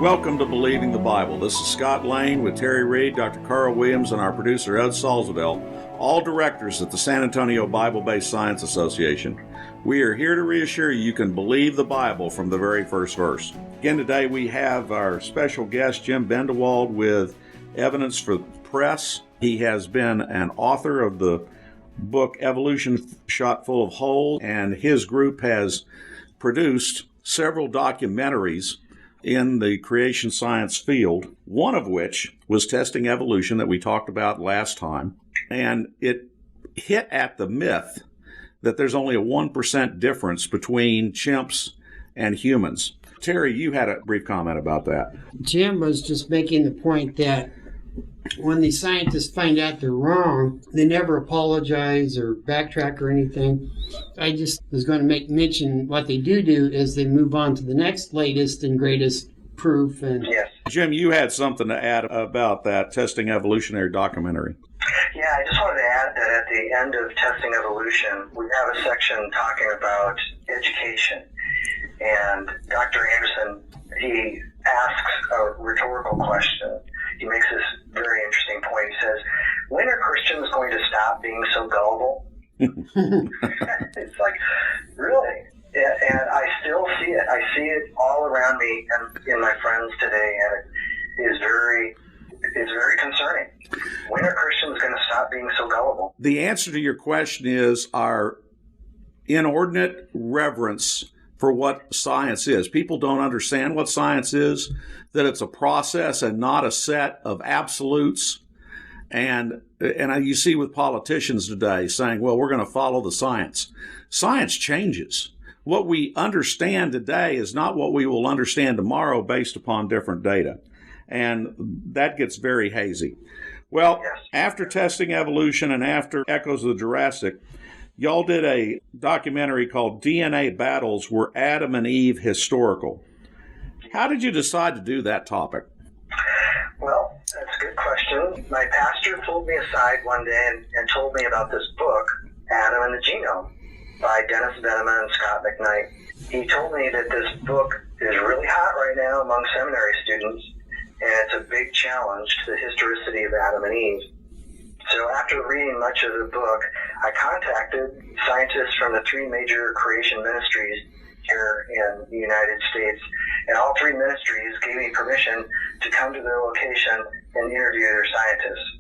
Welcome to Believing the Bible. This is Scott Lane with Terry Reed, Dr. Carl Williams, and our producer Ed Salzadell, all directors at the San Antonio Bible-Based Science Association. We are here to reassure you can believe the Bible from the very first verse. Again, today we have our special guest, Jim Bendewald, with Evidence for the Press. He has been an author of the book Evolution Shot Full of Holes, and his group has produced several documentaries in the creation science field, one of which was Testing Evolution that we talked about last time. And it hit at the myth that there's only a 1% difference between chimps and humans. Terry, you had a brief comment about that. Jim was just making the point that when these scientists find out they're wrong, they never apologize or backtrack or anything. I just was going to make mention what they do is they move on to the next latest and greatest proof. And yes. Jim, you had something to add about that Testing Evolutionary documentary. Yeah, I just wanted to add that at the end of Testing Evolution, we have a section talking about education. And Dr. Anderson, he asks a rhetorical question. He makes this very interesting point. He says, when are Christians going to stop being so gullible? It's like, really? And I still see it. I see it all around me and in my friends today, and it is very concerning. When are Christians going to stop being so gullible? The answer to your question is our inordinate reverence for what science is. People don't understand what science is, that it's a process and not a set of absolutes. And you see with politicians today saying, well, we're going to follow the science. Science changes. What we understand today is not what we will understand tomorrow based upon different data. And that gets very hazy. Well, yes. After Testing Evolution and after Echoes of the Jurassic, y'all did a documentary called DNA Battles, Were Adam and Eve Historical? How did you decide to do that topic? Well, that's a good question. My pastor pulled me aside one day and told me about this book, Adam and the Genome, by Venema and Scott McKnight. He told me that this book is really hot right now among seminary students, and it's a big challenge to the historicity of Adam and Eve. So after reading much of the book, I contacted scientists from the three major creation ministries here in the United States, and all three ministries gave me permission to come to their location and interview their scientists.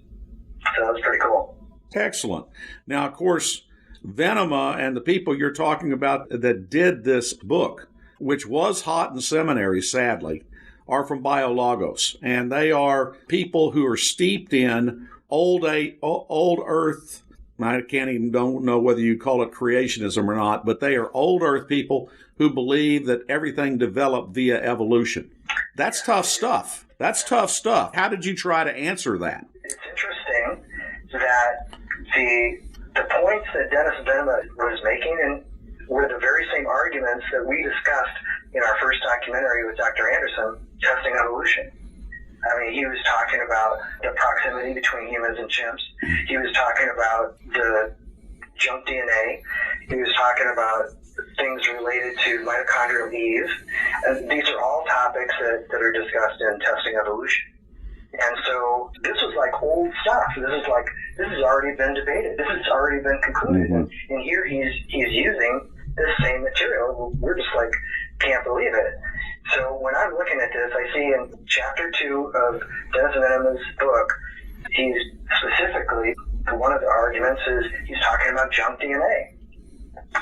So that was pretty cool. Excellent. Now, of course, Venema and the people you're talking about that did this book, which was hot in seminary, sadly, are from Biologos, and they are people who are steeped in old earth. I don't know whether you call it creationism or not, but they are old earth people who believe that everything developed via evolution. That's tough stuff. How did you try to answer that? It's interesting that the points that Dennis Venema was making were the very same arguments that we discussed in our first documentary with Dr. Anderson, Testing Evolution. I mean, he was talking about the proximity between humans and chimps. He was talking about the junk DNA. He was talking about things related to mitochondrial Eve. And these are all topics that are discussed in Testing Evolution. And so this was like old stuff. This has already been debated. This has already been concluded. Mm-hmm. And here he's using this same material. We're just like, can't believe it. So when I'm looking at this, I see in chapter 2 of Dennis Venema's book, he's specifically, one of the arguments is he's talking about junk DNA.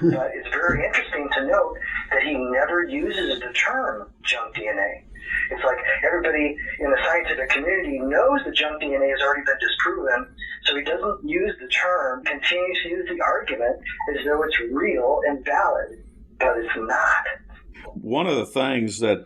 But it's very interesting to note that he never uses the term junk DNA. It's like everybody in the scientific community knows that junk DNA has already been disproven, so he doesn't use the term, continues to use the argument as though it's real and valid, but it's not. One of the things that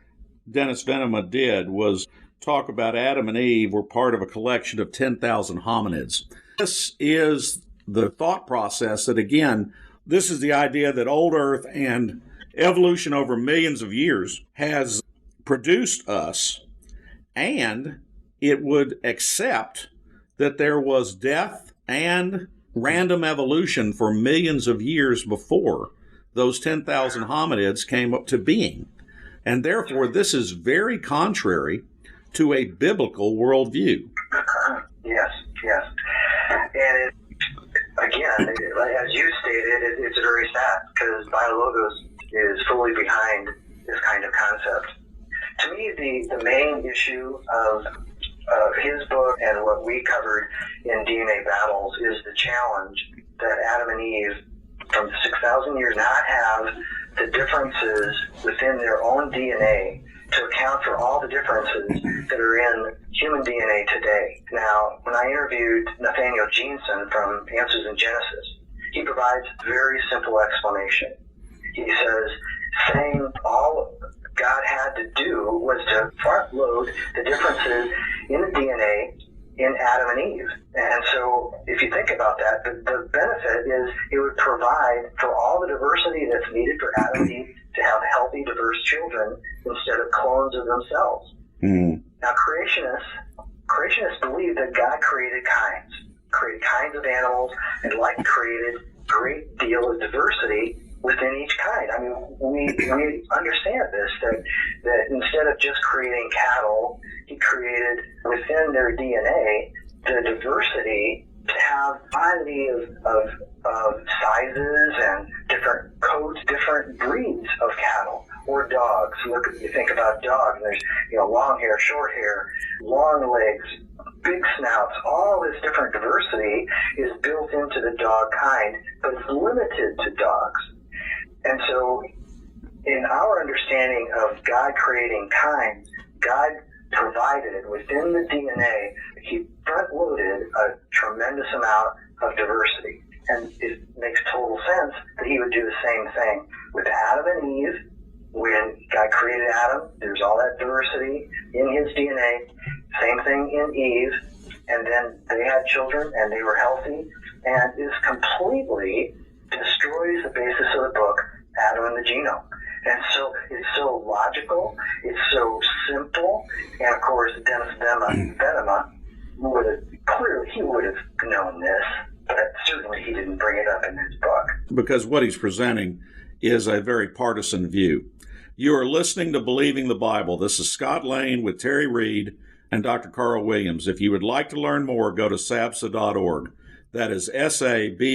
Dennis Venema did was talk about Adam and Eve were part of a collection of 10,000 hominids. This is the thought process that, again, this is the idea that old Earth and evolution over millions of years has produced us, and it would accept that there was death and random evolution for millions of years before those 10,000 hominids came up to being. And therefore, this is very contrary to a biblical worldview. Yes. And again, as you stated, it's very sad because Biologos is fully behind this kind of concept. To me, the main issue of his book and what we covered in DNA Battles is the challenge that Adam and Eve from 6,000 years not have the differences within their own DNA to account for all the differences that are in human DNA today. Now, when I interviewed Nathaniel Jeanson from Answers in Genesis, he provides a very simple explanation. He says, saying all God had to do was to front load the differences in the DNA in Adam and Eve. And so if you think about that, the benefit is it would provide for all the diversity that's needed for Adam and Eve to have healthy, diverse children instead of clones of themselves. Now, creationists believe that God created kinds of animals, and created a great deal of diversity within each kind. I mean, we understand this, that instead of just creating cattle, he created within their DNA the diversity to have a variety of sizes and different coats, different breeds of cattle or dogs. You think about dogs, and there's long hair, short hair, long legs, big snouts. All this different diversity is built into the dog kind, but it's limited to dogs. And so in our understanding of God creating kinds, God provided within the DNA, he front-loaded a tremendous amount of diversity. And it makes total sense that he would do the same thing with Adam and Eve. When God created Adam, there's all that diversity in his DNA. Same thing in Eve. And then they had children, and they were healthy. And this completely destroys the basis of the book, Adam and the Genome. And so it's so logical, it's so simple, and of course Dennis Venema would have known this, but certainly he didn't bring it up in his book. Because what he's presenting is a very partisan view. You are listening to Believing the Bible. This is Scott Lane with Terry Reed and Dr. Carl Williams. If you would like to learn more, go to sabsa.org. That is sabbsa.org.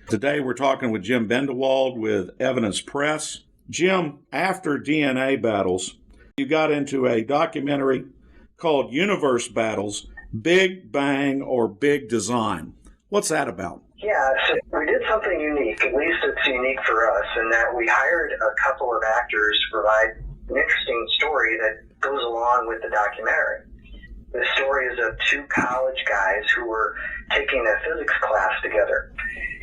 Today we're talking with Jim Bendewald with Evidence Press. Jim, after DNA Battles, you got into a documentary called Universe Battles, Big Bang or Big Design. What's that about? Yeah, so we did something unique. At least it's unique for us in that we hired a couple of actors to provide an interesting story that goes along with the documentary. The story is of two college guys who were taking a physics class together,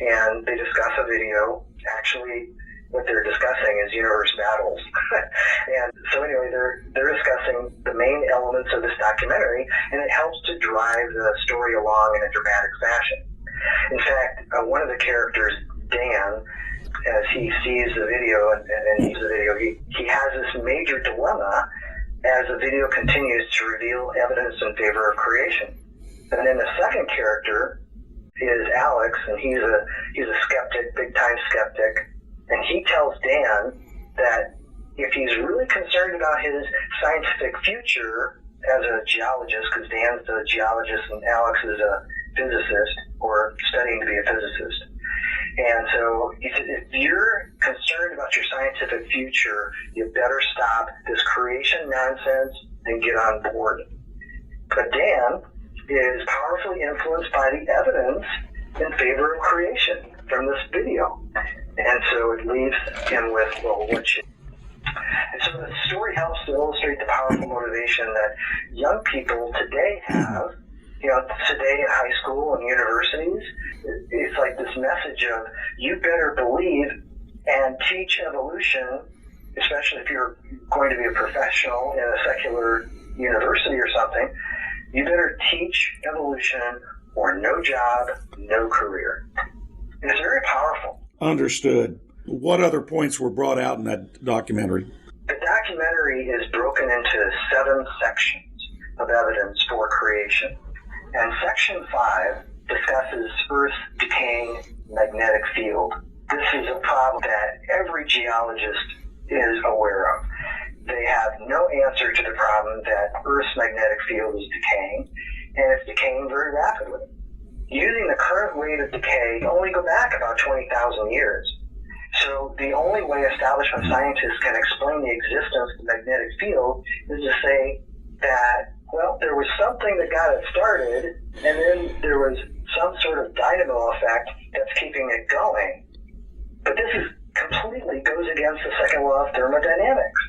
and they discuss a video. Actually, what they're discussing is universe battles. And so anyway, they're discussing the main elements of this documentary, and it helps to drive the story along in a dramatic fashion. In fact, one of the characters, Dan, as he sees the video and sees the video, he has this major dilemma as the video continues to reveal evidence in favor of creation. And then the second character is Alex, and he's a skeptic, big-time skeptic, and he tells Dan that if he's really concerned about his scientific future as a geologist, because Dan's a geologist and Alex is a physicist, or studying to be a physicist. And so he said, if you're concerned about your scientific future, you better stop this creation nonsense and get on board. But Dan is powerfully influenced by the evidence in favor of creation from this video. And so it leaves him with, well, what should... And so the story helps to illustrate the powerful motivation that young people today have. Today in high school and universities, it's like this message of you better believe and teach evolution, especially if you're going to be a professional in a secular university or something. You better teach evolution or no job, no career. And it's very powerful. Understood. What other points were brought out in that documentary? The documentary is broken into 7 sections of evidence for creation. And Section 5 discusses Earth's decaying magnetic field. This is a problem that every geologist is aware of. They have no answer to the problem that Earth's magnetic field is decaying, and it's decaying very rapidly. Using the current rate of decay, only go back about 20,000 years. So the only way establishment scientists can explain the existence of the magnetic field is to say that, well, there was something that got it started, and then there was some sort of dynamo effect that's keeping it going. But this completely goes against the second law of thermodynamics,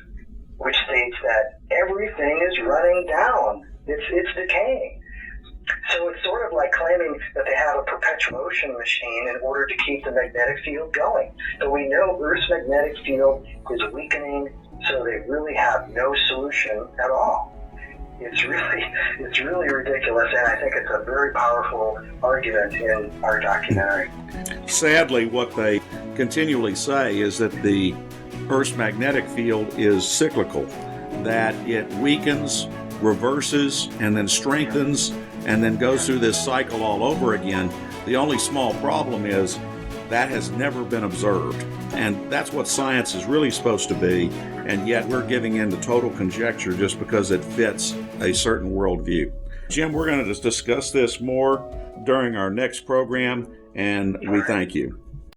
which states that everything is running down. It's decaying. So it's sort of like claiming that they have a perpetual motion machine in order to keep the magnetic field going. But we know Earth's magnetic field is weakening, so they really have no solution at all. It's really ridiculous, and I think it's a very powerful argument in our documentary. Sadly, what they continually say is that the Earth's magnetic field is cyclical, that it weakens, reverses, and then strengthens, and then goes through this cycle all over again. The only small problem is that has never been observed. And that's what science is really supposed to be, and yet we're giving in to total conjecture just because it fits a certain worldview. Jim, we're going to discuss this more during our next program, and we thank you.